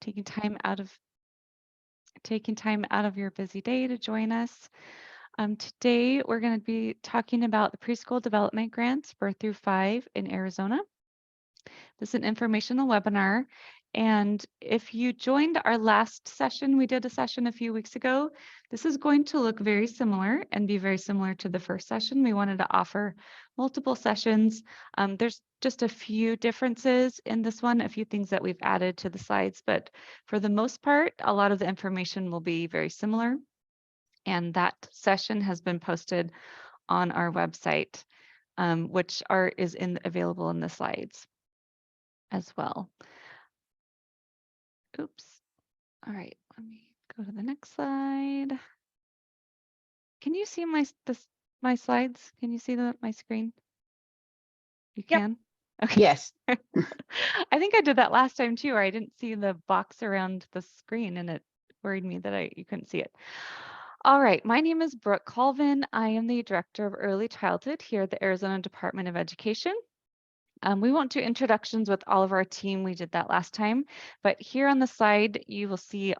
taking time out of your busy day to join us. Today, we're going to be talking about the preschool development grants, birth through 5 in Arizona. This is an informational webinar. And if you joined our last session, we did a session a few weeks ago. This is going to look very similar and be very similar to the first session. We wanted to offer multiple sessions. There's just a few differences in this one, a few things that we've added to the slides, but for the most part, a lot of the information will be very similar. And that session has been posted on our website, which is available in the slides as well. Oops. All right, let me go to the next slide. Can you see my slides? Can you see my screen? You Yep. can? Okay. Yes. I think I did that last time too, or I didn't see the box around the screen and it worried me that you couldn't see it. All right, my name is Brooke Colvin. I am the Director of Early Childhood here at the Arizona Department of Education. We won't do introductions with all of our team. We did that last time, but here on the slide, you will see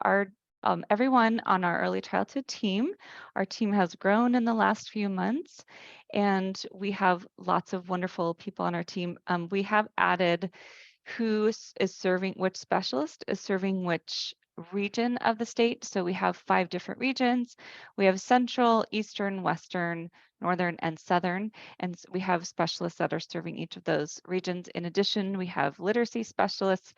everyone on our early childhood team. Our team has grown in the last few months, and we have lots of wonderful people on our team. We have added which specialist is serving which region of the state. So we have 5 different regions. We have central, eastern, western, northern, and southern. And we have specialists that are serving each of those regions. In addition, we have literacy specialists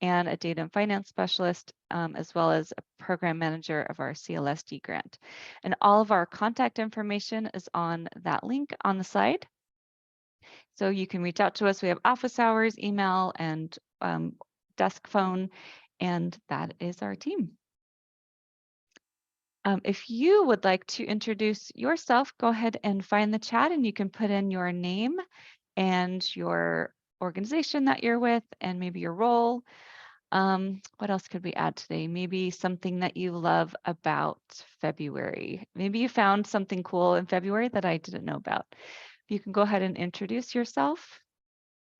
and a data and finance specialist, as well as a program manager of our CLSD grant. And all of our contact information is on that link on the slide. So you can reach out to us. We have office hours, email, and desk phone, and that is our team. If you would like to introduce yourself, go ahead and find the chat and you can put in your name and your organization that you're with and maybe your role. What else could we add today? Maybe something that you love about February. Maybe you found something cool in February that I didn't know about. You can go ahead and introduce yourself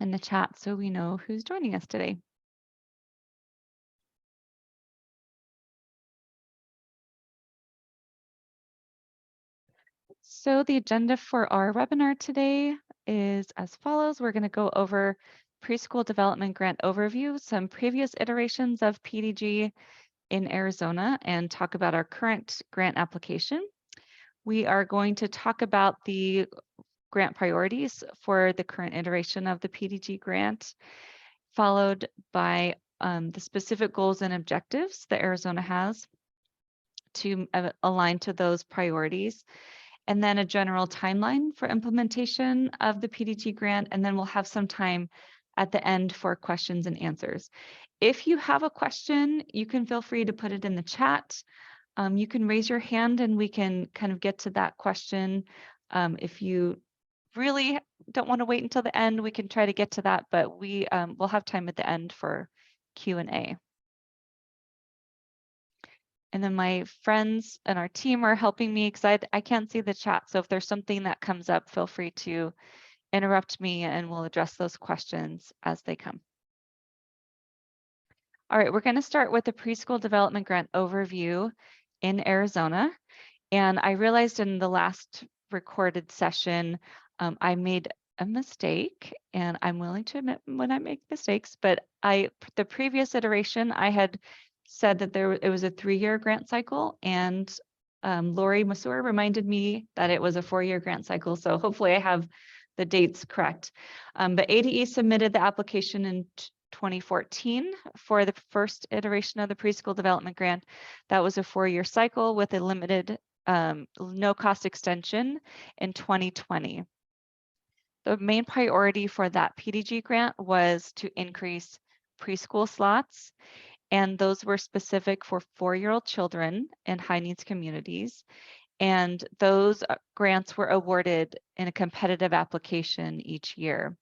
in the chat so we know who's joining us today. So the agenda for our webinar today is as follows. We're going to go over preschool development grant overview, some previous iterations of PDG in Arizona, and talk about our current grant application. We are going to talk about the grant priorities for the current iteration of the PDG grant, followed by the specific goals and objectives that Arizona has to align to those priorities, and then a general timeline for implementation of the PDG grant, and then we'll have some time at the end for questions and answers. If you have a question, you can feel free to put it in the chat. You can raise your hand and we can kind of get to that question. If you really don't want to wait until the end, we can try to get to that, but we'll have time at the end for Q&A. And then my friends and our team are helping me because I can't see the chat. So if there's something that comes up, feel free to interrupt me and we'll address those questions as they come. All right, we're going to start with the preschool development grant overview in Arizona. And I realized in the last recorded session, I made a mistake, and I'm willing to admit when I make mistakes, but the previous iteration, I had said that it was a 3-year grant cycle, and Lori Masur reminded me that it was a 4-year grant cycle. So hopefully I have the dates correct. But ADE submitted the application in 2014 for the first iteration of the preschool development grant. That was a 4-year cycle with a limited no cost extension in 2020. The main priority for that PDG grant was to increase preschool slots, and those were specific for 4-year-old children in high needs communities. And those grants were awarded in a competitive application each year.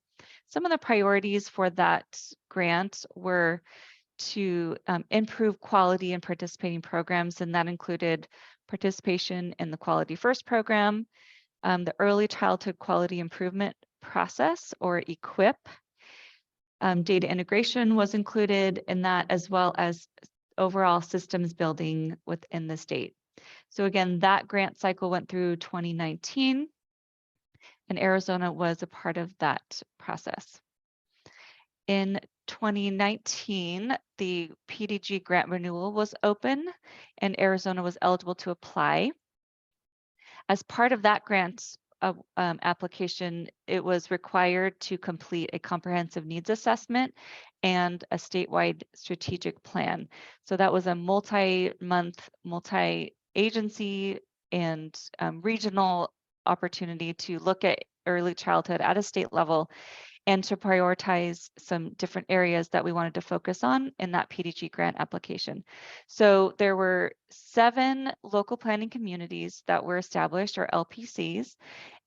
Some of the priorities for that grant were to improve quality in participating programs, and that included participation in the Quality First program, the Early Childhood Quality Improvement Process, or EQIP, Data integration was included in that, as well as overall systems building within the state. So again, that grant cycle went through 2019, and Arizona was a part of that process. In 2019, the PDG grant renewal was open, and Arizona was eligible to apply. As part of that grant application, it was required to complete a comprehensive needs assessment and a statewide strategic plan. So that was a multi-month, multi-agency and regional opportunity to look at early childhood at a state level and to prioritize some different areas that we wanted to focus on in that PDG grant application. So there were 7 local planning communities that were established, or LPCs,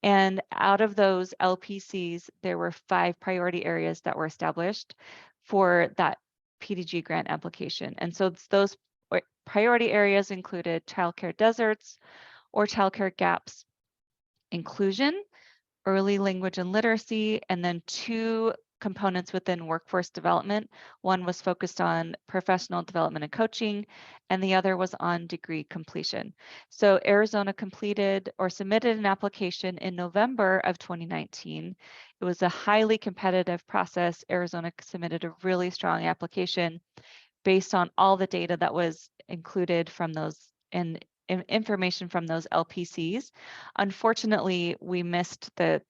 and out of those LPCs, there were 5 priority areas that were established for that PDG grant application. And so those priority areas included childcare deserts or childcare gaps, inclusion, early language and literacy, and then 2 components within workforce development. One was focused on professional development and coaching, and the other was on degree completion. So Arizona completed or submitted an application in November of 2019. It was a highly competitive process. Arizona submitted a really strong application based on all the data that was included from those and information from those LPCs. Unfortunately, we missed the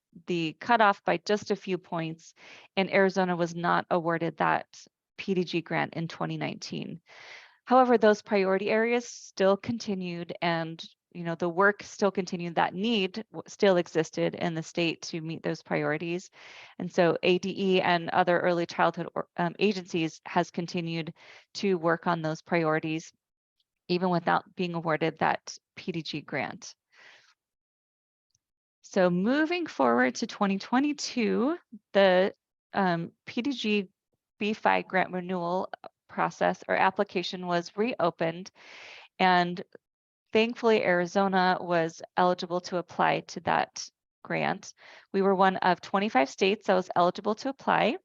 cutoff by just a few points, and Arizona was not awarded that PDG grant in 2019. However, those priority areas still continued, and the work still continued. That need still existed in the state to meet those priorities. And so ADE and other early childhood agencies has continued to work on those priorities, even without being awarded that PDG grant. So moving forward to 2022, the PDG B5 grant renewal process or application was reopened, and thankfully Arizona was eligible to apply to that grant. We were one of 25 states that was eligible to apply.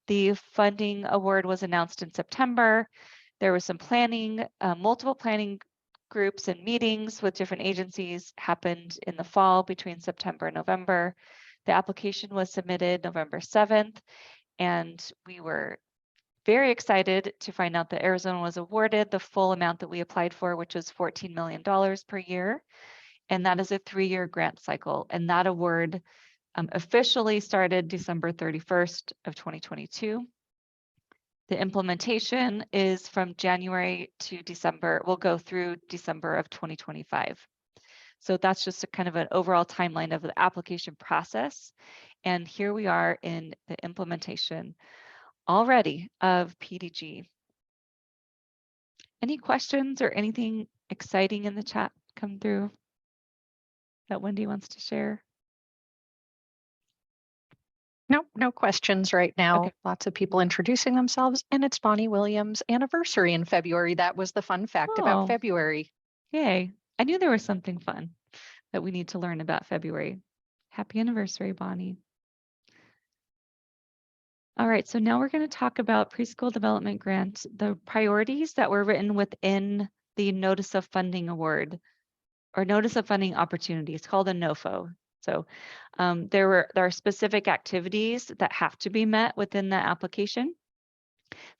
The funding award was announced in September. There was some planning, multiple planning groups and meetings with different agencies happened in the fall between September and November. The application was submitted November 7th, and we were very excited to find out that Arizona was awarded the full amount that we applied for, which was $14 million per year. And that is a 3-year grant cycle. And that award officially started December 31st of 2022. The implementation is from January to December, will go through December of 2025. So that's just a kind of an overall timeline of the application process. And here we are in the implementation already of PDG. Any questions or anything exciting in the chat come through that Wendy wants to share? Nope, no questions right now. Okay. Lots of people introducing themselves, and it's Bonnie Williams' anniversary in February. That was the fun fact about February. Yay. I knew there was something fun that we need to learn about February. Happy anniversary, Bonnie. All right, so now we're going to talk about Preschool Development Grant, the priorities that were written within the Notice of Funding Award or Notice of Funding Opportunity. It's called a NOFO. So there are specific activities that have to be met within the application.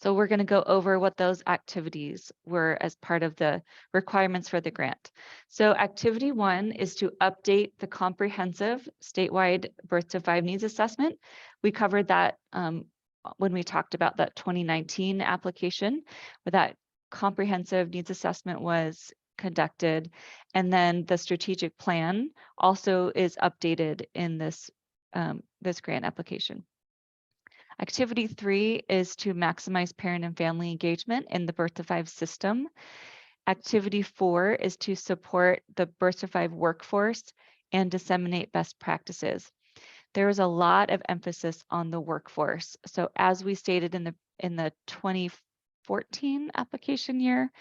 So we're going to go over what those activities were as part of the requirements for the grant. So activity 1 is to update the comprehensive statewide birth to 5 needs assessment. We covered that when we talked about that 2019 application, where that comprehensive needs assessment was conducted, and then the strategic plan also is updated in this this grant application. Activity 3 is to maximize parent and family engagement in the birth to 5 system. Activity 4 is to support the birth to 5 workforce and disseminate best practices. There is a lot of emphasis on the workforce. So as we stated in the 2014 application year,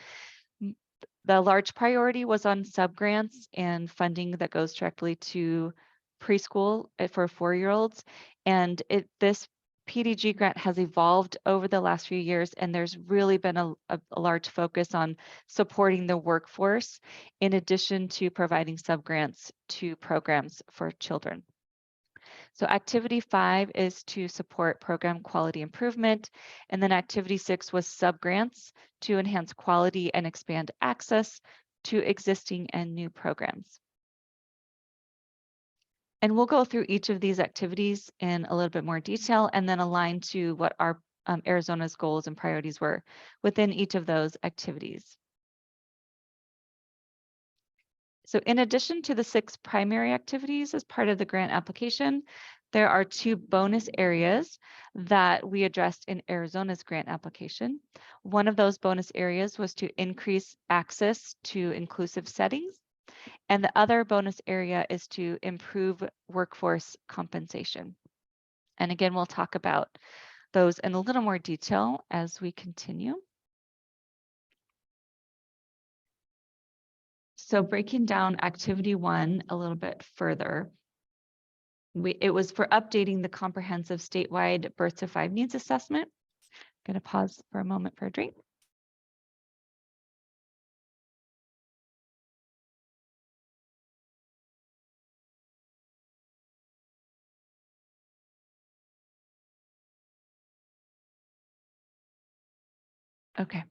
the large priority was on subgrants and funding that goes directly to preschool for 4-year-olds. And this PDG grant has evolved over the last few years, and there's really been a large focus on supporting the workforce in addition to providing subgrants to programs for children. So activity 5 is to support program quality improvement. And then activity 6 was subgrants to enhance quality and expand access to existing and new programs. And we'll go through each of these activities in a little bit more detail and then align to what our Arizona's goals and priorities were within each of those activities. So in addition to the 6 primary activities as part of the grant application, there are 2 bonus areas that we addressed in Arizona's grant application. One of those bonus areas was to increase access to inclusive settings, and the other bonus area is to improve workforce compensation. And again, we'll talk about those in a little more detail as we continue. So breaking down activity 1 a little bit further, it was for updating the comprehensive statewide birth to 5 needs assessment. I'm going to pause for a moment for a drink. Okay.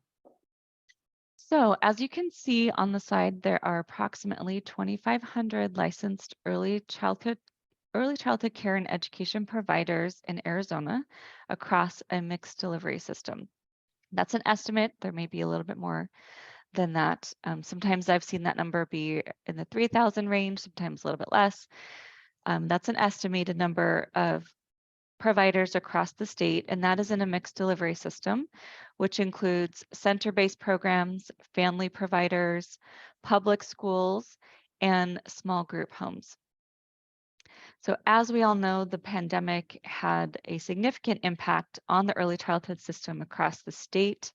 So as you can see on the slide, there are approximately 2,500 licensed early childhood care and education providers in Arizona across a mixed delivery system. That's an estimate. There may be a little bit more than that. Sometimes I've seen that number be in the 3,000 range, sometimes a little bit less. That's an estimated number of providers across the state, and that is in a mixed delivery system, which includes center-based programs, family providers, public schools, and small group homes. So as we all know, the pandemic had a significant impact on the early childhood system across the state.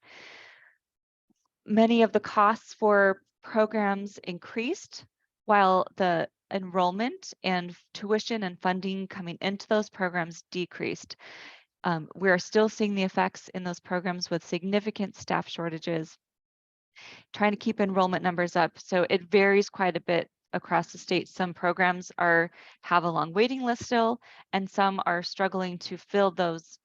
Many of the costs for programs increased while the enrollment and tuition and funding coming into those programs decreased. We are still seeing the effects in those programs with significant staff shortages, trying to keep enrollment numbers up. So it varies quite a bit across the state. Some programs have a long waiting list still, and some are struggling to fill those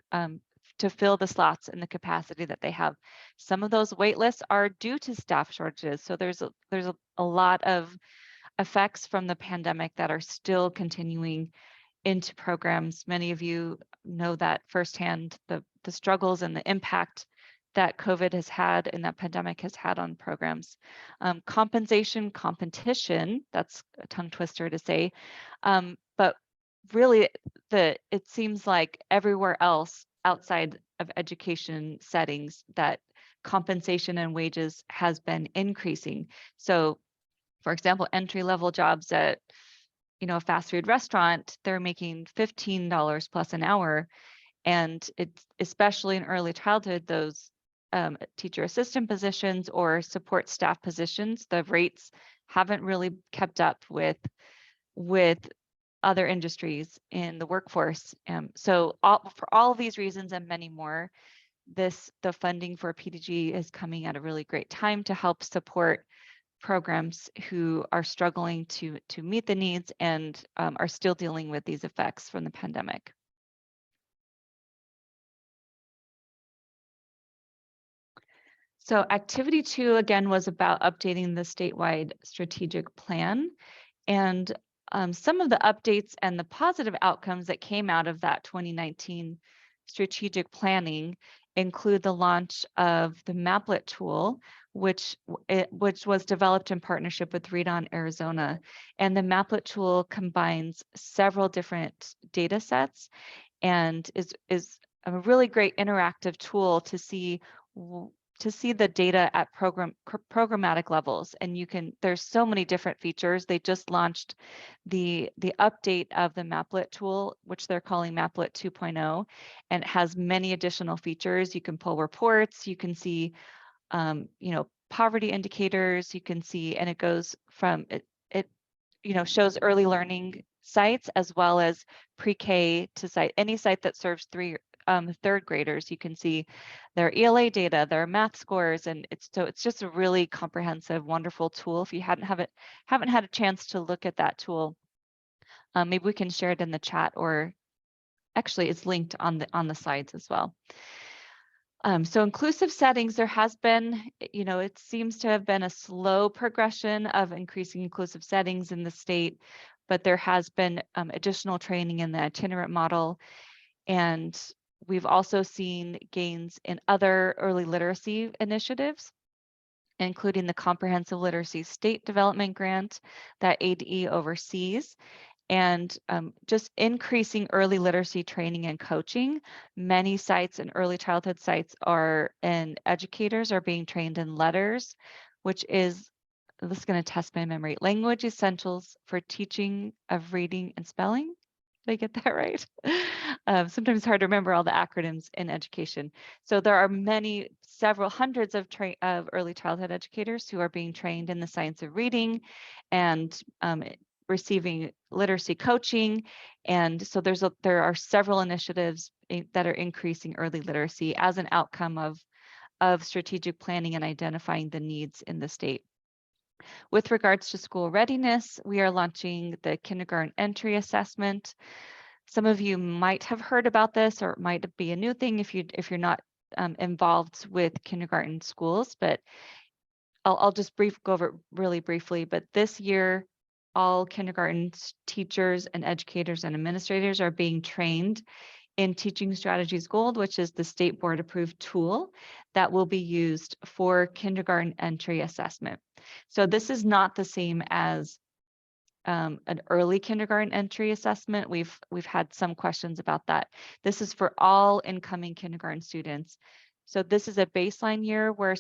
to fill the slots in the capacity that they have. Some of those wait lists are due to staff shortages. So there's a lot of effects from the pandemic that are still continuing into programs. Many of you know that firsthand, the struggles and the impact that COVID has had and that pandemic has had on programs. Compensation, competition, that's a tongue twister to say, but really it seems like everywhere else outside of education settings that compensation and wages has been increasing. So for example, entry-level jobs at a fast food restaurant, they're making $15 plus an hour. And it's especially in early childhood, those teacher assistant positions or support staff positions, the rates haven't really kept up with other industries in the workforce. So for all of these reasons and many more, the funding for PDG is coming at a really great time to help support programs who are struggling to meet the needs and are still dealing with these effects from the pandemic. So activity 2, again, was about updating the statewide strategic plan. And some of the updates and the positive outcomes that came out of that 2019 strategic planning include the launch of the Maplet tool, which was developed in partnership with Read On Arizona. And the Maplet tool combines several different data sets and is a really great interactive tool to see the data at programmatic levels. And there's so many different features. They just launched the update of the Maplet tool, which they're calling Maplet 2.0, and it has many additional features. You can pull reports, you can see, poverty indicators, you can see, and it goes from, it shows early learning sites as well as pre-K to site, any site that serves third graders. You can see their ELA data, their math scores, and it's just a really comprehensive, wonderful tool. If you haven't had a chance to look at that tool, maybe we can share it in the chat, or actually it's linked on the slides as well. So inclusive settings, there has been, it seems to have been a slow progression of increasing inclusive settings in the state, but there has been additional training in the itinerant model. And we've also seen gains in other early literacy initiatives, including the Comprehensive Literacy State Development Grant that ADE oversees, and just increasing early literacy training and coaching. Many sites and early childhood sites and educators are being trained in letters, which is, this is going to test my memory, language essentials for teaching of reading and spelling. Did I get that right? Sometimes it's hard to remember all the acronyms in education. So there are several hundreds of early childhood educators who are being trained in the science of reading and receiving literacy coaching. And so there are several initiatives that are increasing early literacy as an outcome of strategic planning and identifying the needs in the state. With regards to school readiness, we are launching the kindergarten entry assessment. Some of you might have heard about this, or it might be a new thing if you're not involved with kindergarten schools, but I'll just go over it really briefly. But this year, all kindergarten teachers and educators and administrators are being trained in Teaching Strategies Gold, which is the state board approved tool that will be used for kindergarten entry assessment. So this is not the same as an early kindergarten entry assessment. We've had some questions about that. This is for all incoming kindergarten students. So this is a baseline year where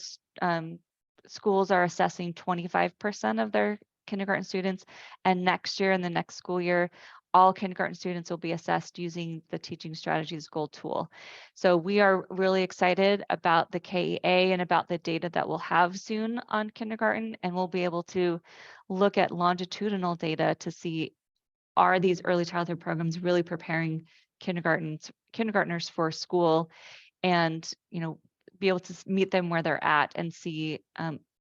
schools are assessing 25% of their kindergarten students, and next year, in the next school year, all kindergarten students will be assessed using the Teaching Strategies Gold tool. So we are really excited about the KEA and about the data that we'll have soon on kindergarten, and we'll be able to look at longitudinal data to see, are these early childhood programs really preparing kindergartners for school, and be able to meet them where they're at and see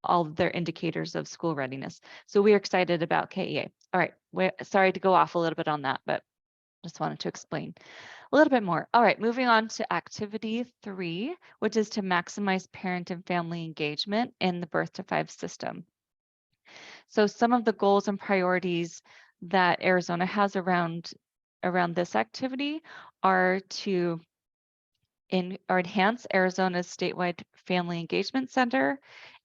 all of their indicators of school readiness. So we're excited about KEA. All right, sorry to go off a little bit on that, but just wanted to explain a little bit more. All right, moving on to activity 3, which is to maximize parent and family engagement in the birth to 5 system. So some of the goals and priorities that Arizona has around this activity are to enhance Arizona's statewide family engagement center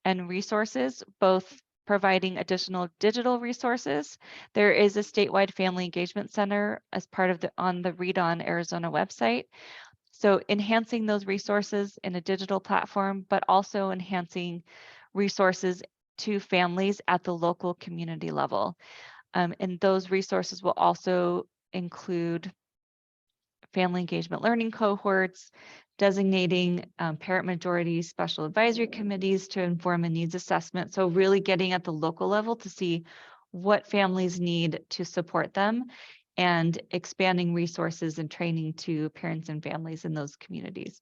and resources, both providing additional digital resources. There is a statewide family engagement center as part of on the Read On Arizona website. So enhancing those resources in a digital platform, but also enhancing resources to families at the local community level. And those resources will also include family engagement learning cohorts, designating parent majority special advisory committees to inform a needs assessment. So really getting at the local level to see what families need to support them, and expanding resources and training to parents and families in those communities.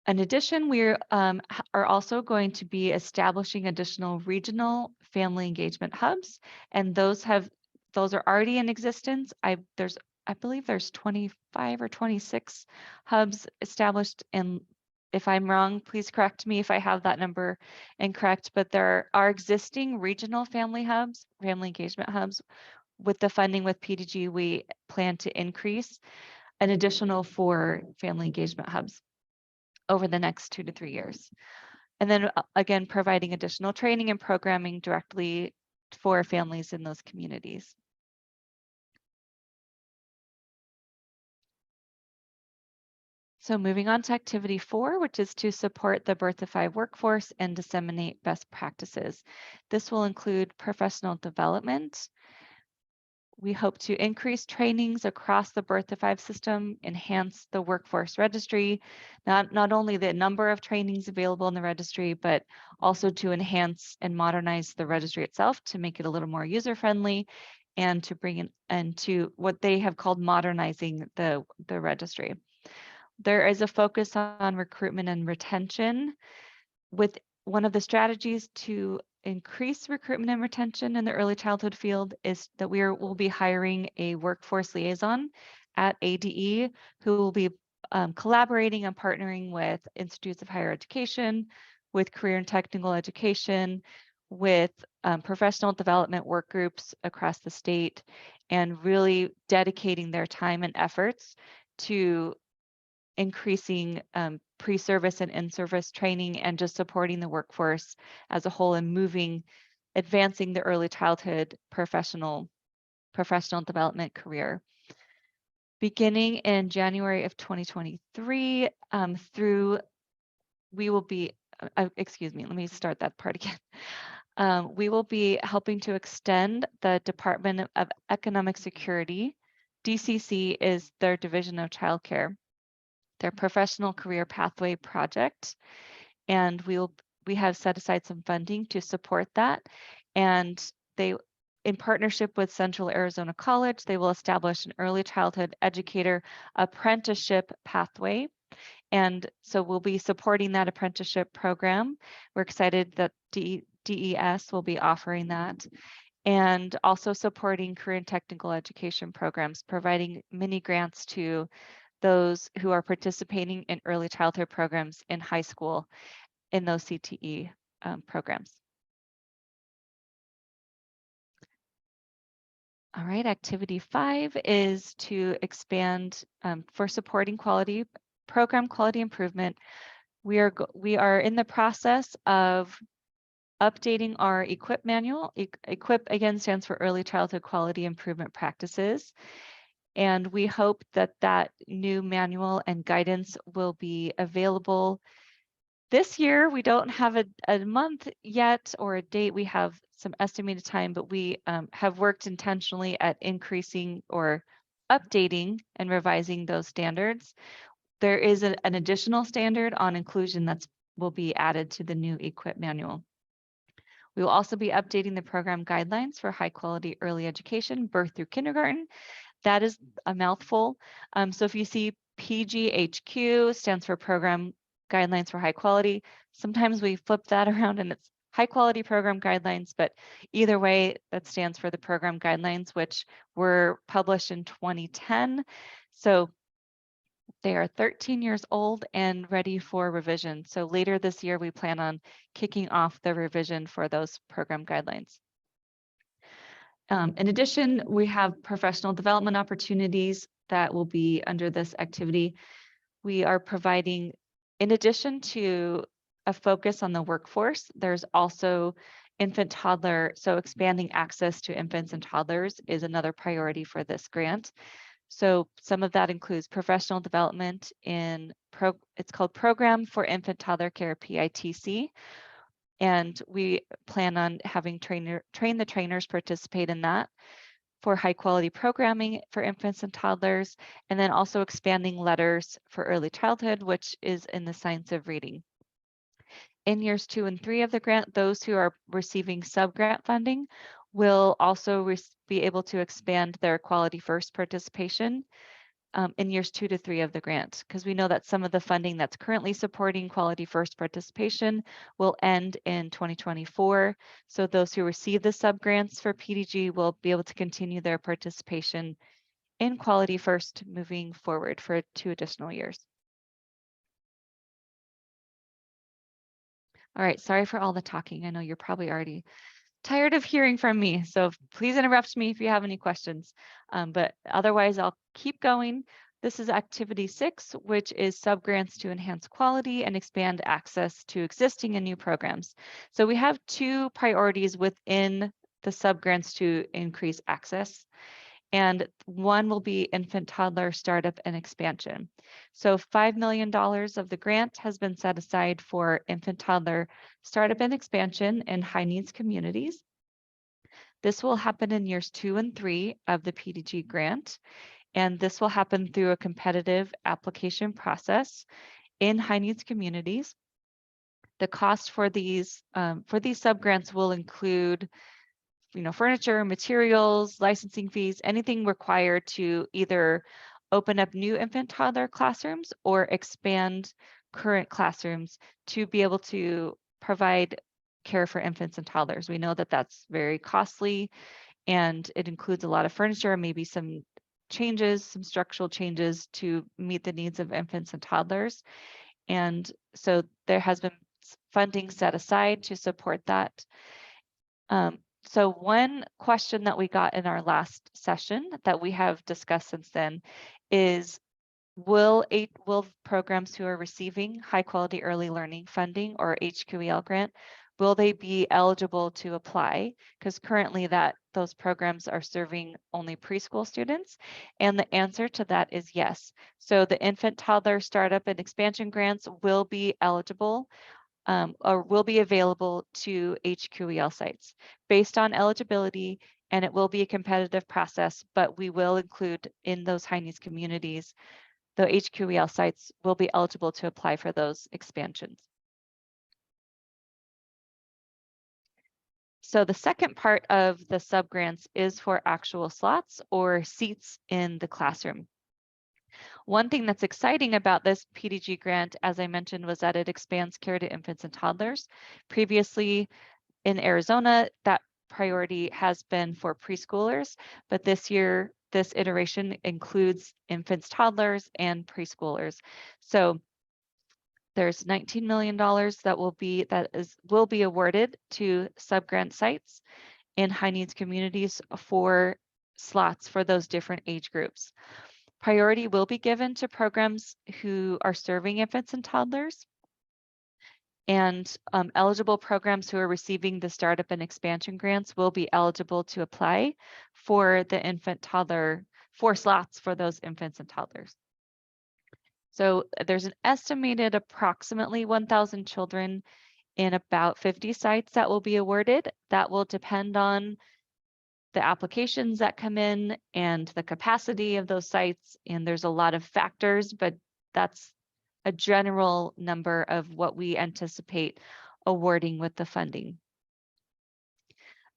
In addition, we are also going to be establishing additional regional family engagement hubs, and those are already in existence. I believe there's 25 or 26 hubs established, and if I'm wrong, please correct me if I have that number incorrect, but there are existing regional family engagement hubs. With the funding with PDG, we plan to increase an additional 4 family engagement hubs over the next 2 to 3 years. And then again, providing additional training and programming directly for families in those communities. So moving on to activity 4, which is to support the birth to 5 workforce and disseminate best practices. This will include professional development. We hope to increase trainings across the birth to 5 system, enhance the workforce registry, not only the number of trainings available in the registry, but also to enhance and modernize the registry itself to make it a little more user-friendly, and to bring in and to what they have called modernizing the registry. There is a focus on recruitment and retention, with one of the strategies to increase recruitment and retention in the early childhood field is that will be hiring a workforce liaison at ADE who will be collaborating and partnering with institutes of higher education, with career and technical education, with professional development work groups across the state, and really dedicating their time and efforts to increasing pre-service and in-service training and just supporting the workforce as a whole and advancing the early childhood professional development career. Beginning in January of 2023 we will be, excuse me, let me start that part again. We will be helping to extend the Department of Economic Security. DCC is their Division of Childcare, their professional career pathway project, and we have set aside some funding to support that. And they, in partnership with Central Arizona College, they will establish an early childhood educator apprenticeship pathway. And so we'll be supporting that apprenticeship program. We're excited that DES will be offering that, and also supporting career and technical education programs, providing mini grants to those who are participating in early childhood programs in high school in those CTE programs. All right, activity 5 is to expand for supporting program quality improvement. We are in the process of updating our EQUIP manual. EQUIP again stands for Early Childhood Quality Improvement Practices. And we hope that that new manual and guidance will be available this year. We don't have a month yet or a date. We have some estimated time, but we have worked intentionally at increasing or updating and revising those standards. There is an additional standard on inclusion that will be added to the new EQUIP manual. We will also be updating the program guidelines for high quality early education, birth through kindergarten. That is a mouthful. So if you see PGHQ stands for Program Guidelines for High Quality, sometimes we flip that around and it's High Quality Program Guidelines, but either way, that stands for the Program Guidelines, which were published in 2010. So they are 13 years old and ready for revision. So later this year, we plan on kicking off the revision for those program guidelines. In addition, we have professional development opportunities that will be under this activity. We are providing, in addition to a focus on the workforce, there's also infant toddler. So expanding access to infants and toddlers is another priority for this grant. So some of that includes professional development it's called Program for Infant Toddler Care, PITC. And we plan on having train the trainers participate in that for high quality programming for infants and toddlers, and then also expanding letters for early childhood, which is in the science of reading. In years 2 and 3 of the grant, those who are receiving sub-grant funding will also be able to expand their Quality First participation in years 2 to 3 of the grant, because we know that some of the funding that's currently supporting Quality First participation will end in 2024. So those who receive the sub-grants for PDG will be able to continue their participation in Quality First moving forward for 2 additional years. All right, sorry for all the talking. I know you're probably already tired of hearing from me, so please interrupt me if you have any questions. But otherwise, I'll keep going. This is activity 6, which is subgrants to enhance quality and expand access to existing and new programs. So we have 2 priorities within the subgrants to increase access. And one will be infant toddler startup and expansion. So $5 million of the grant has been set aside for infant toddler startup and expansion in high needs communities. This will happen in years 2 and 3 of the PDG grant. And this will happen through a competitive application process in high needs communities. The cost for these subgrants will include furniture, materials, licensing fees, anything required to either open up new infant toddler classrooms or expand current classrooms to be able to provide care for infants and toddlers. We know that that's very costly, and it includes a lot of furniture, maybe some changes, some structural changes to meet the needs of infants and toddlers. And so there has been funding set aside to support that. So one question that we got in our last session that we have discussed since then is, will programs who are receiving high quality early learning funding or HQEL grant, will they be eligible to apply? Because currently those programs are serving only preschool students. And the answer to that is yes. So the infant, toddler, startup, and expansion grants will be eligible or will be available to HQEL sites based on eligibility, and it will be a competitive process, but we will include in those high needs communities, the HQEL sites will be eligible to apply for those expansions. So the second part of the subgrants is for actual slots or seats in the classroom. One thing that's exciting about this PDG grant, as I mentioned, was that it expands care to infants and toddlers. Previously in Arizona, that priority has been for preschoolers, but this year, this iteration includes infants, toddlers, and preschoolers. So there's $19 million that will be awarded to subgrant sites in high needs communities for slots for those different age groups. Priority will be given to programs who are serving infants and toddlers, and eligible programs who are receiving the startup and expansion grants will be eligible to apply for the infant toddler, for slots for those infants and toddlers. So there's an estimated approximately 1,000 children in about 50 sites that will be awarded. That will depend on the applications that come in and the capacity of those sites. And there's a lot of factors, but that's a general number of what we anticipate awarding with the funding.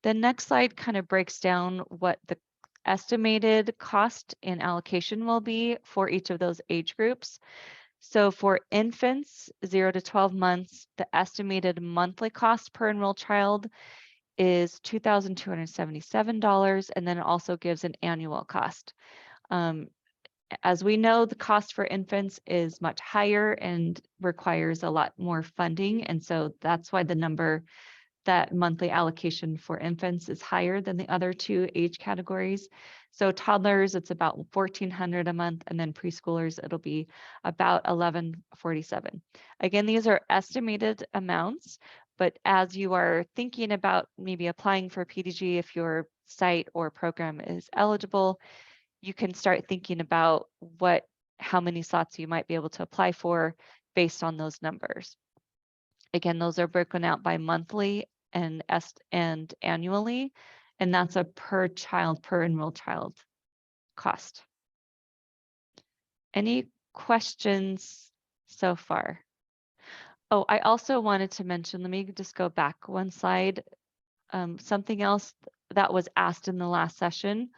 The next slide kind of breaks down what the estimated cost and allocation will be for each of those age groups. So for infants 0 to 12 months, the estimated monthly cost per enrolled child is $2,277, and then it also gives an annual cost. As we know, the cost for infants is much higher and requires a lot more funding, and so that's why the number, that monthly allocation for infants, is higher than the other two age categories. So toddlers, it's about $1,400 a month, and then preschoolers, it'll be about $1,147. Again, these are estimated amounts, but as you are thinking about maybe applying for PDG, if your site or program is eligible, you can start thinking about how many slots you might be able to apply for based on those numbers. Again, those are broken out by monthly and annually, and that's a per enrolled child cost. Any questions so far? Oh, I also wanted to mention, let me just go back one slide. Something else that was asked in the last session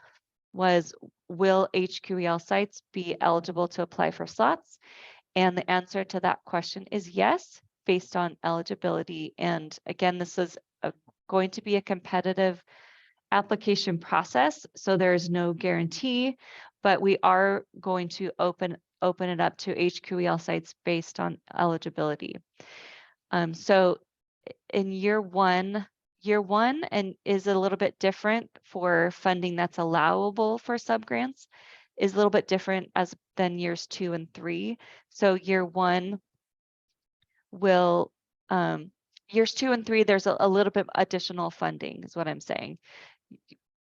was, will HQEL sites be eligible to apply for slots? And the answer to that question is yes, based on eligibility. And again, this is going to be a competitive application process, so there is no guarantee, but we are going to open it up to HQEL sites based on eligibility. So in year one and is a little bit different for funding that's allowable for subgrants, is a little bit different than years 2 and 3. So year 1 will, years 2 and 3, there's a little bit additional funding is what I'm saying.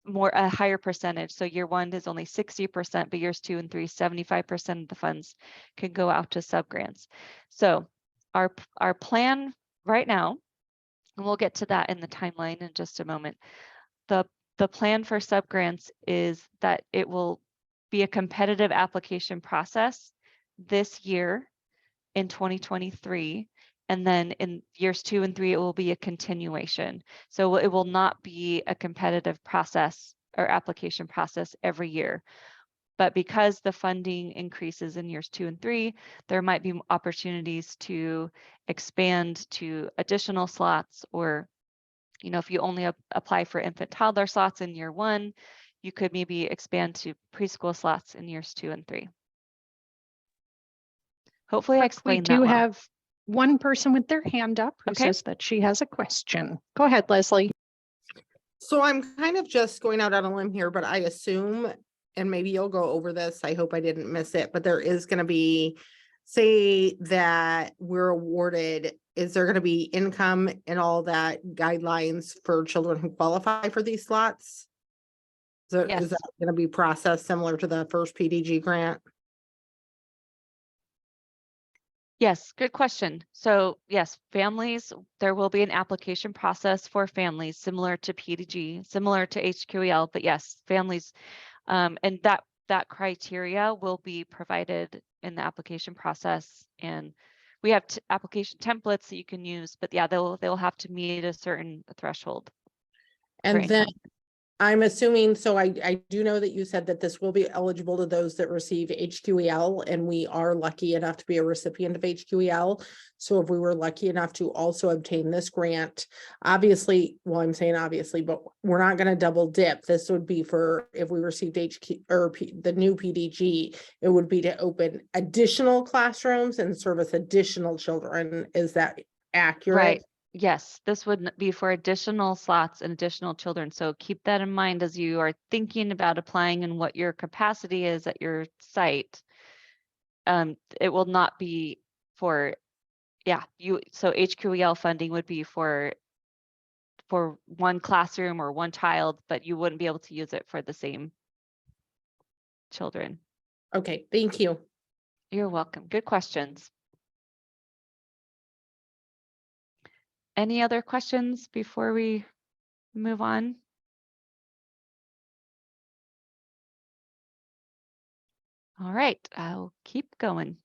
A higher percentage. So year 1 is only 60%, but years 2 and 3, 75% of the funds can go out to subgrants. So our plan right now, and we'll get to that in the timeline in just a moment. The plan for subgrants is that it will be a competitive application process this year in 2023. And then in years 2 and 3, it will be a continuation. So it will not be a competitive process or application process every year. But because the funding increases in years 2 and 3, there might be opportunities to expand to additional slots, or, you know, if you only apply for infant toddler slots in year 1, you could maybe expand to preschool slots in years 2 and 3. Hopefully I explained that well. We do have one person with their hand up who says that she has a question. Go ahead, Leslie. So I'm kind of just going out on a limb here, but I assume, and maybe you'll go over this, I hope I didn't miss it, but there is going to be, say that we're awarded, is there going to be income and all that guidelines for children who qualify for these slots? So Yes. is that going to be processed similar to the first PDG grant? Yes, good question. So yes, families, there will be an application process for families similar to PDG, similar to HQEL, but yes, families, and that criteria will be provided in the application process. And we have application templates that you can use, but yeah, they'll have to meet a certain threshold. And then I'm assuming, so I do know that you said that this will be eligible to those that receive HQEL, and we are lucky enough to be a recipient of HQEL. So if we were lucky enough to also obtain this grant, obviously, well, I'm saying obviously, but we're not going to double dip. This would be for, if we received the new PDG, it would be to open additional classrooms and service additional children. Is that accurate? Right. Yes, this would be for additional slots and additional children. So keep that in mind as you are thinking about applying and what your capacity is at your site. It will not be for, so HQEL funding would be for one classroom or one child, but you wouldn't be able to use it for the same children. Okay, thank you. You're welcome. Good questions. Any other questions before we move on? All right, I'll keep going.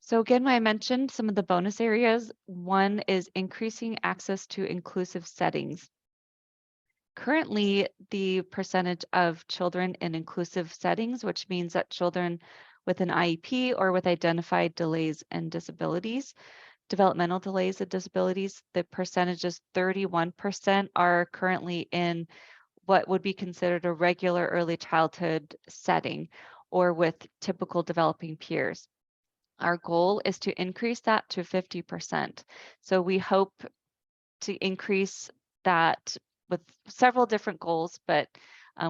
So again, I mentioned some of the bonus areas. One is increasing access to inclusive settings. Currently, the percentage of children in inclusive settings, which means that children with an IEP or with identified delays and disabilities, developmental delays and disabilities, the percentage is 31% are currently in what would be considered a regular early childhood setting or with typical developing peers. Our goal is to increase that to 50%. So we hope to increase that with several different goals, but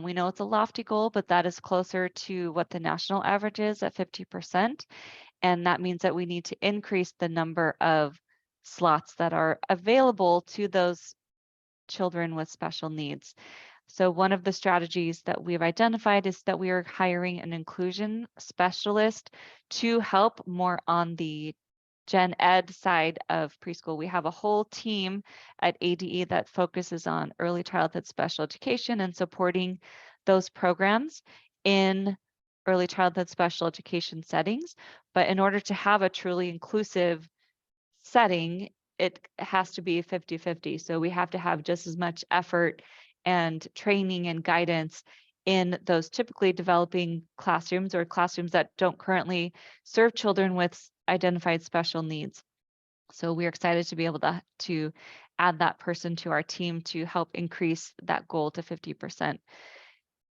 we know it's a lofty goal, but that is closer to what the national average is at 50%. And that means that we need to increase the number of slots that are available to those children with special needs. So one of the strategies that we've identified is that we are hiring an inclusion specialist to help more on the gen ed side of preschool. We have a whole team at ADE that focuses on early childhood special education and supporting those programs in early childhood special education settings. But in order to have a truly inclusive setting, it has to be 50-50. So we have to have just as much effort and training and guidance in those typically developing classrooms or classrooms that don't currently serve children with identified special needs. So we're excited to be able to add that person to our team to help increase that goal to 50%.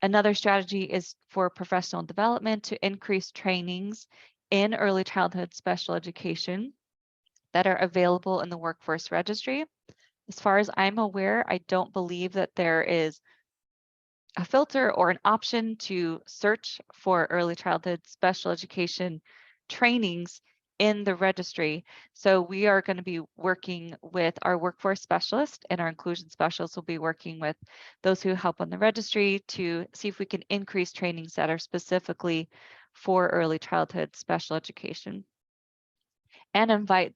Another strategy is for professional development to increase trainings in early childhood special education that are available in the workforce registry. As far as I'm aware, I don't believe that there is a filter or an option to search for early childhood special education trainings in the registry. So we are going to be working with our workforce specialist, and our inclusion specialists will be working with those who help on the registry to see if we can increase trainings that are specifically for early childhood special education, and invite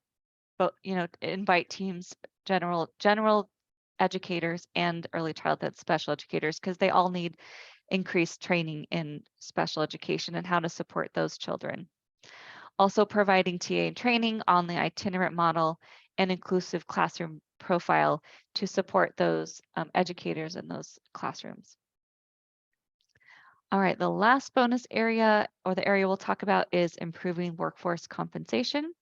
teams, general educators and early childhood special educators, because they all need increased training in special education and how to support those children. Also providing TA training on the itinerant model and inclusive classroom profile to support those educators in those classrooms. All right, the last bonus area, or the area we'll talk about, is improving workforce compensation.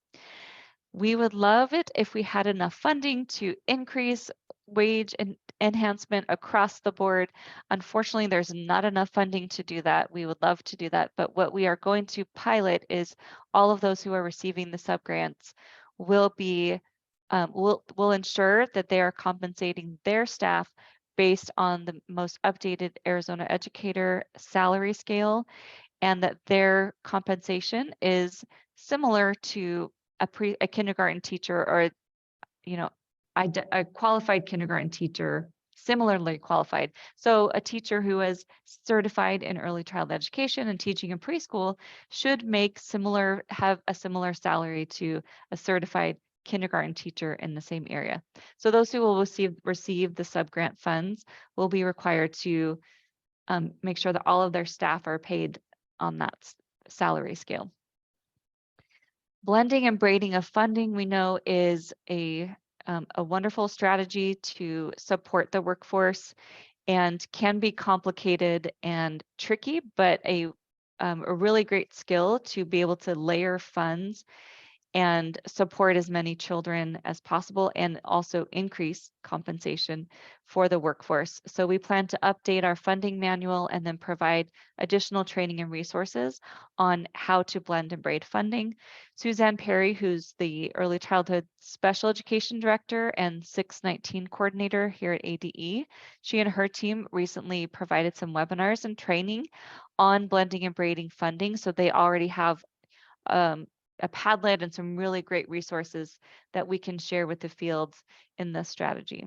We would love it if we had enough funding to increase wage and enhancement across the board. Unfortunately, there's not enough funding to do that. We would love to do that, but what we are going to pilot is all of those who are receiving the subgrants will be, will ensure that they are compensating their staff based on the most updated Arizona educator salary scale, and that their compensation is similar to a kindergarten teacher, or a qualified kindergarten teacher, similarly qualified. So a teacher who is certified in early child education and teaching in preschool should have a similar salary to a certified kindergarten teacher in the same area. So those who will receive the subgrant funds will be required to make sure that all of their staff are paid on that salary scale. Blending and braiding of funding, we know, is a wonderful strategy to support the workforce and can be complicated and tricky, but a really great skill to be able to layer funds and support as many children as possible, and also increase compensation for the workforce. So we plan to update our funding manual and then provide additional training and resources on how to blend and braid funding. Suzanne Perry, who's the Early Childhood Special Education Director and 619 Coordinator here at ADE, she and her team recently provided some webinars and training on blending and braiding funding. So they already have a Padlet and some really great resources that we can share with the fields in this strategy.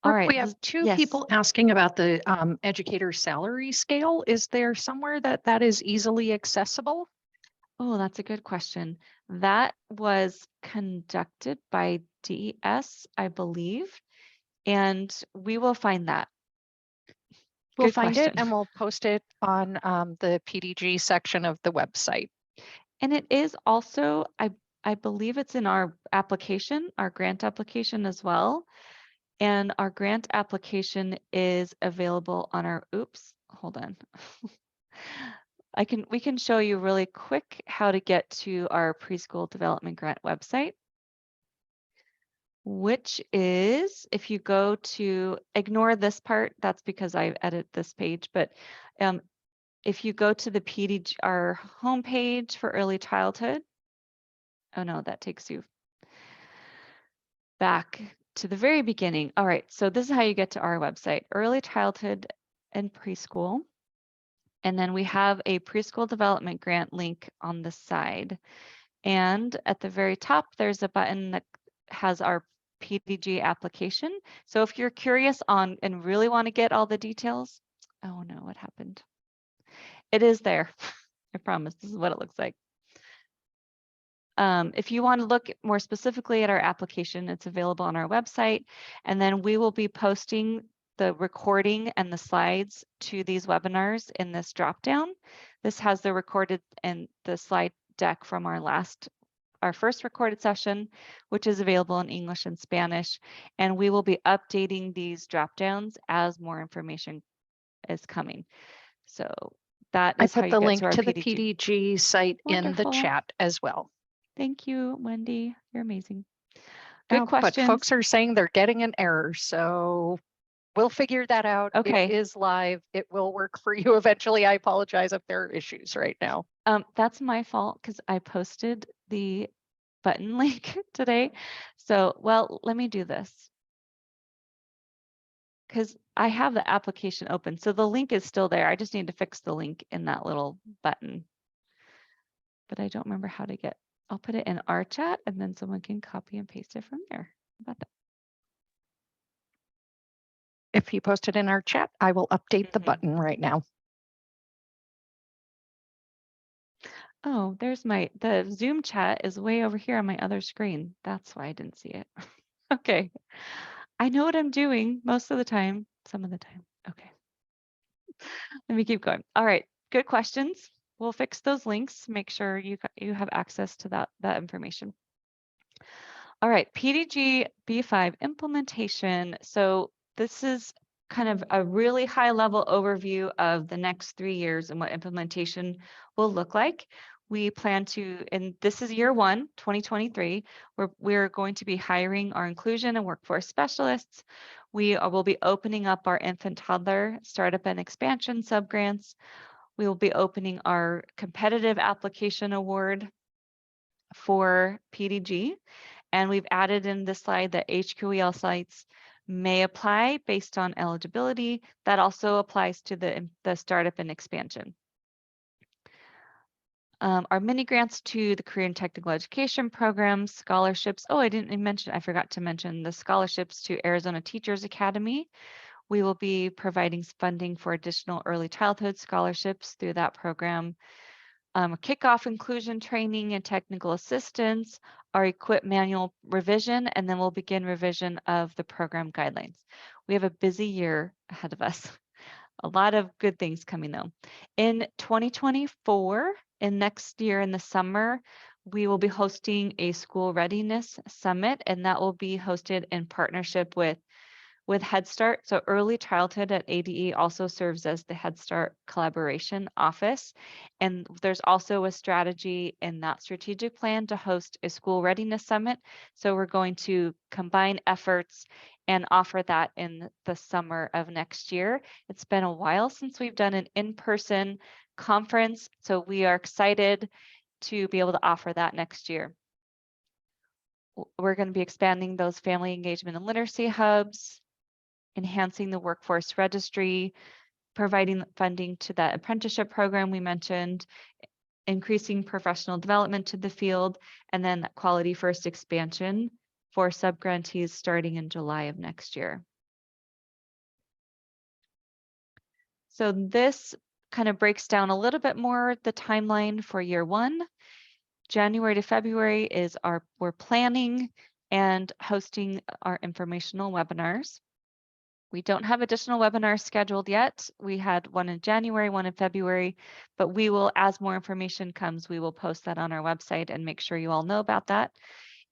All right. We have two people asking about the educator salary scale. Is there somewhere that is easily accessible? Oh, that's a good question. That was conducted by DES, I believe, and we will find that. We'll find it and we'll post it on the PDG section of the website. And it is also, I believe it's in our application, our grant application as well. And our grant application is available on our, oops, hold on. We can show you really quick how to get to our preschool development grant website, which is, if you go to, ignore this part, that's because I edit this page, but if you go to the PDG, our homepage for early childhood, oh no, that takes you back to the very beginning. All right, so this is how you get to our website, early childhood and preschool. And then we have a preschool development grant link on the side. And at the very top, there's a button that has our PDG application. So if you're curious on and really want to get all the details, oh no, what happened? It is there. I promise, this is what it looks like. If you want to look more specifically at our application, it's available on our website. And then we will be posting the recording and the slides to these webinars in this dropdown. This has the recorded and the slide deck from our first recorded session, which is available in English and Spanish. And we will be updating these dropdowns as more information is coming. So that is how you get to our PDG. I put the link to the PDG site in the chat as well. Thank you, Wendy. You're amazing. Good question. But folks are saying they're getting an error, so we'll figure that out. Okay. It is live. It will work for you eventually. I apologize if there are issues right now. That's my fault because I posted the button link today. So, well, let me do this because I have the application open. So the link is still there. I just need to fix the link in that little button. But I don't remember how to get. I'll put it in our chat and then someone can copy and paste it from there. How about that? If you post it in our chat, I will update the button right now. Oh, there's the Zoom chat is way over here on my other screen. That's why I didn't see it. Okay. I know what I'm doing most of the time, some of the time. Okay. Let me keep going. All right. Good questions. We'll fix those links. Make sure you have access to that information. All right, PDG B5 implementation. So this is kind of a really high level overview of the next 3 years and what implementation will look like. We plan to, and this is year 1, 2023, we're going to be hiring our inclusion and workforce specialists. We will be opening up our infant toddler startup and expansion subgrants. We will be opening our competitive application award for PDG. And we've added in this slide that HQEL sites may apply based on eligibility. That also applies to the startup and expansion. Our mini grants to the career and technical education programs, scholarships. Oh, I forgot to mention the scholarships to Arizona Teachers Academy. We will be providing funding for additional early childhood scholarships through that program. Kickoff inclusion training and technical assistance, our equip manual revision, and then we'll begin revision of the program guidelines. We have a busy year ahead of us. A lot of good things coming though. In 2024, in next year in the summer, we will be hosting a school readiness summit, and that will be hosted in partnership with Head Start. So early childhood at ADE also serves as the Head Start collaboration office. And there's also a strategy in that strategic plan to host a school readiness summit. So we're going to combine efforts and offer that in the summer of next year. It's been a while since we've done an in-person conference, so we are excited to be able to offer that next year. We're going to be expanding those family engagement and literacy hubs, enhancing the workforce registry, providing funding to that apprenticeship program we mentioned, increasing professional development to the field, and then that quality first expansion for subgrantees starting in July of next year. So this kind of breaks down a little bit more the timeline for year 1. January to February is we're planning and hosting our informational webinars. We don't have additional webinars scheduled yet. We had one in January, one in February, but we will, as more information comes, we will post that on our website and make sure you all know about that.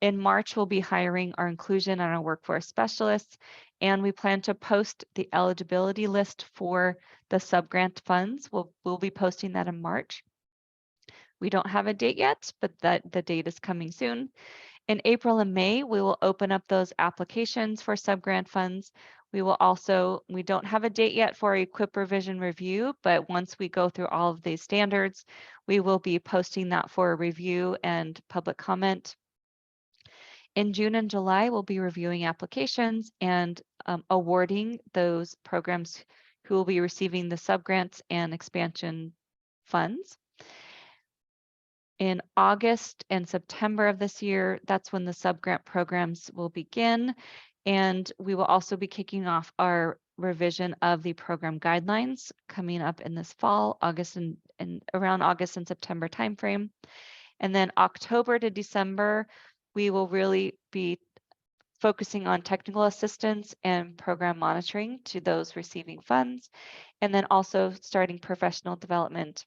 In March, we'll be hiring our inclusion and our workforce specialists, and we plan to post the eligibility list for the subgrant funds. We'll be posting that in March. We don't have a date yet, but the date is coming soon. In April and May, we will open up those applications for subgrant funds. We don't have a date yet for equip revision review, but once we go through all of these standards, we will be posting that for review and public comment. In June and July, we'll be reviewing applications and awarding those programs who will be receiving the subgrants and expansion funds. In August and September of this year, that's when the subgrant programs will begin. And we will also be kicking off our revision of the program guidelines coming up in this fall, August and around August and September timeframe. And then October to December, we will really be focusing on technical assistance and program monitoring to those receiving funds, and then also starting professional development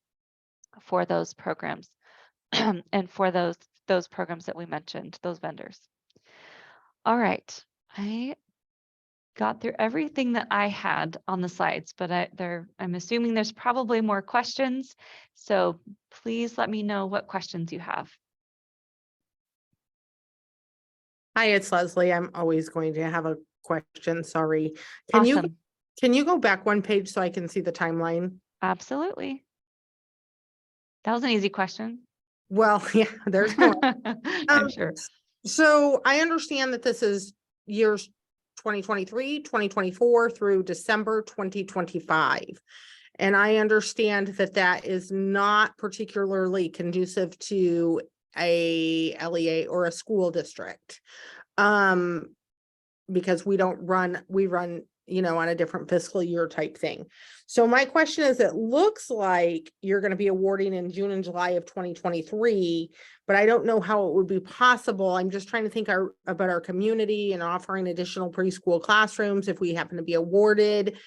for those programs and for those programs that we mentioned, those vendors. All right, I got through everything that I had on the slides, but I'm assuming there's probably more questions. So please let me know what questions you have. Hi, it's Leslie. I'm always going to have a question. Sorry. Awesome. Can you go back one page so I can see the timeline? Absolutely. That was an easy question. Well, yeah, there's more. I'm sure. So I understand that this is years 2023, 2024 through December 2025. And I understand that that is not particularly conducive to a LEA or a school district. Because we run, on a different fiscal year type thing. So my question is, it looks like you're going to be awarding in June and July of 2023, but I don't know how it would be possible. I'm just trying to think about our community and offering additional preschool classrooms if we happen to be awarded.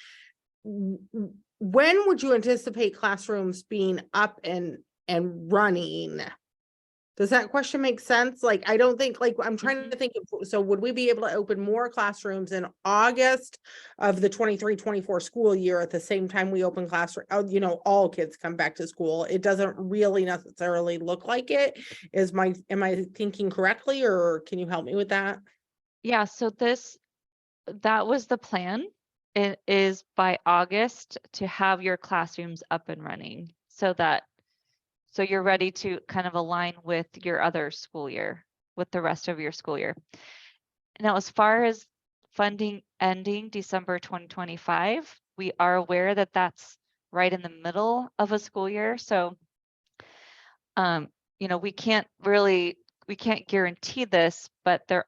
When would you anticipate classrooms being up and running? Does that question make sense? Like, I don't think, like, I'm trying to think of, so would we be able to open more classrooms in August of the 23-24 school year at the same time we open classroom, you know, all kids come back to school? It doesn't really necessarily look like it. Am I thinking correctly, or can you help me with that? Yeah, so that was the plan. It is by August to have your classrooms up and running so you're ready to kind of align with your other school year, with the rest of your school year. Now, as far as funding ending December 2025, we are aware that that's right in the middle of a school year. So, you know, we can't guarantee this, but there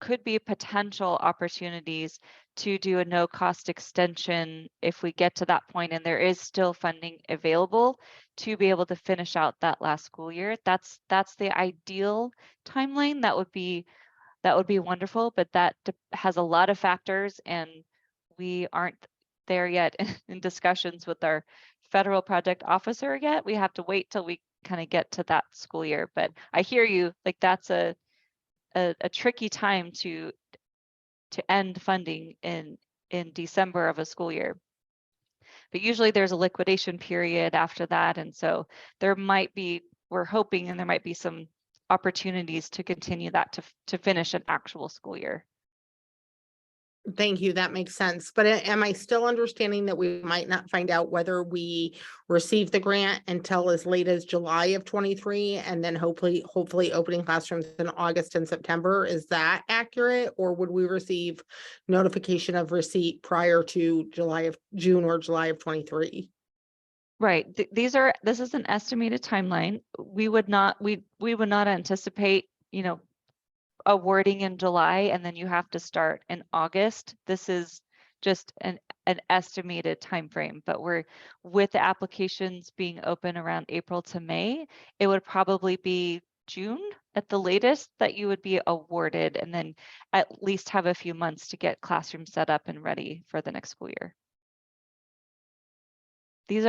could be potential opportunities to do a no cost extension if we get to that point and there is still funding available to be able to finish out that last school year. That's the ideal timeline. That would be wonderful, but that has a lot of factors and we aren't there yet in discussions with our federal project officer yet. We have to wait till we kind of get to that school year. But I hear you, like that's a tricky time to end funding in December of a school year. But usually there's a liquidation period after that. And so we're hoping, and there might be some opportunities to continue that to finish an actual school year. Thank you. That makes sense. But am I still understanding that we might not find out whether we receive the grant until as late as July of 23 and then hopefully opening classrooms in August and September? Is that accurate? Or would we receive notification of receipt prior to June or July of 23? Right. This is an estimated timeline. We would not anticipate, you know, awarding in July and then you have to start in August. This is just an estimated time frame, but with the applications being open around April to May, it would probably be June at the latest that you would be awarded and then at least have a few months to get classrooms set up and ready for the next school year.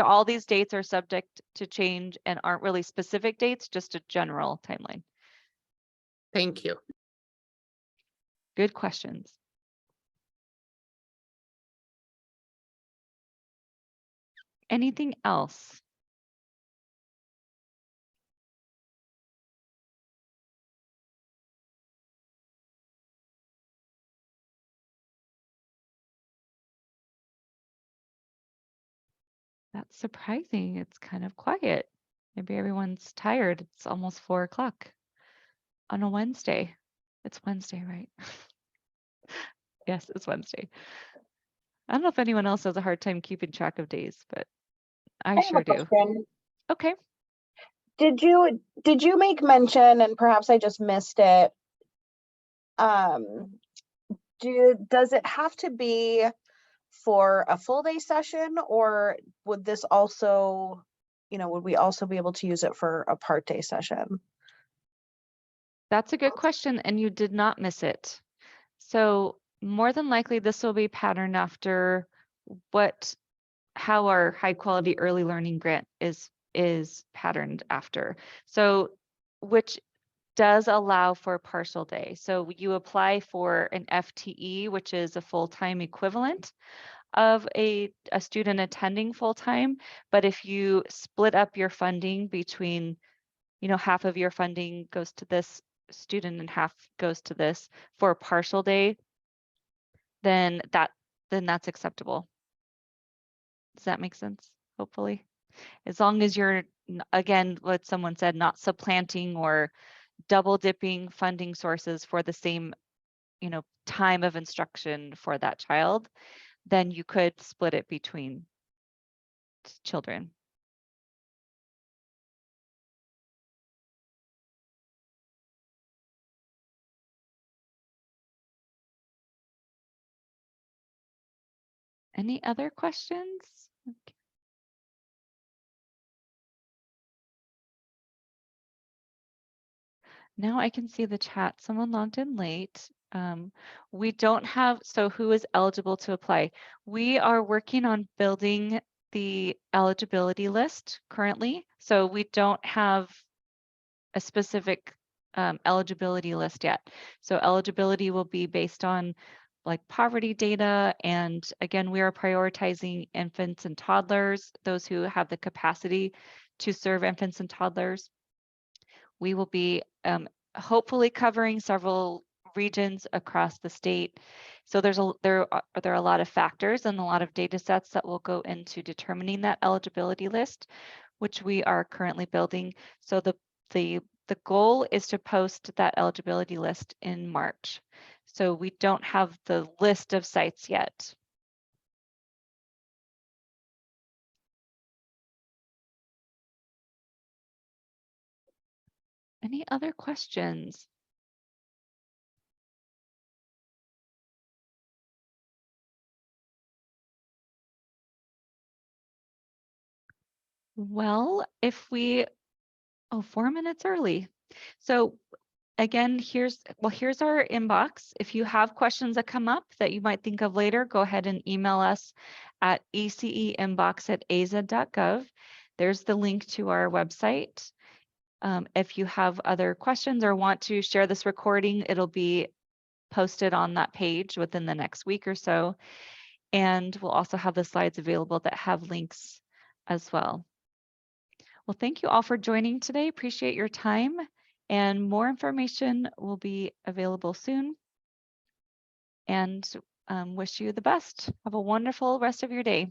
All these dates are subject to change and aren't really specific dates, just a general timeline. Thank you. Good questions. Anything else? That's surprising. It's kind of quiet. Maybe everyone's tired. It's almost 4 o'clock on a Wednesday. It's Wednesday, right? Yes, it's Wednesday. I don't know if anyone else has a hard time keeping track of days, but I sure do. Question. Okay. Did you make mention, and perhaps I just missed it? Does it have to be for a full day session, or would this also, would we also be able to use it for a part day session? That's a good question, and you did not miss it. So more than likely, this will be patterned after how our high quality early learning grant is patterned after. So, which does allow for a partial day. So you apply for an FTE, which is a full-time equivalent of a student attending full-time. But if you split up your funding between, half of your funding goes to this student and half goes to this for a partial day, then that's acceptable. Does that make sense? Hopefully, as long as you're, again, what someone said, not supplanting or double dipping funding sources for the same, time of instruction for that child, then you could split it between children. Any other questions? Okay. Now I can see the chat. Someone logged in late. We don't have, so who is eligible to apply? We are working on building the eligibility list currently. So we don't have a specific eligibility list yet. So eligibility will be based on like poverty data. And again, we are prioritizing infants and toddlers, those who have the capacity to serve infants and toddlers. We will be hopefully covering several regions across the state. So there are a lot of factors and a lot of data sets that will go into determining that eligibility list, which we are currently building. So the goal is to post that eligibility list in March. So we don't have the list of sites yet. Any other questions? Well, oh, 4 minutes early. So again, here's our inbox. If you have questions that come up that you might think of later, go ahead and email us at eceinbox@az.gov. There's the link to our website. If you have other questions or want to share this recording, it'll be posted on that page within the next week or so. And we'll also have the slides available that have links as well. Well, thank you all for joining today. Appreciate your time, and more information will be available soon. And wish you the best. Have a wonderful rest of your day.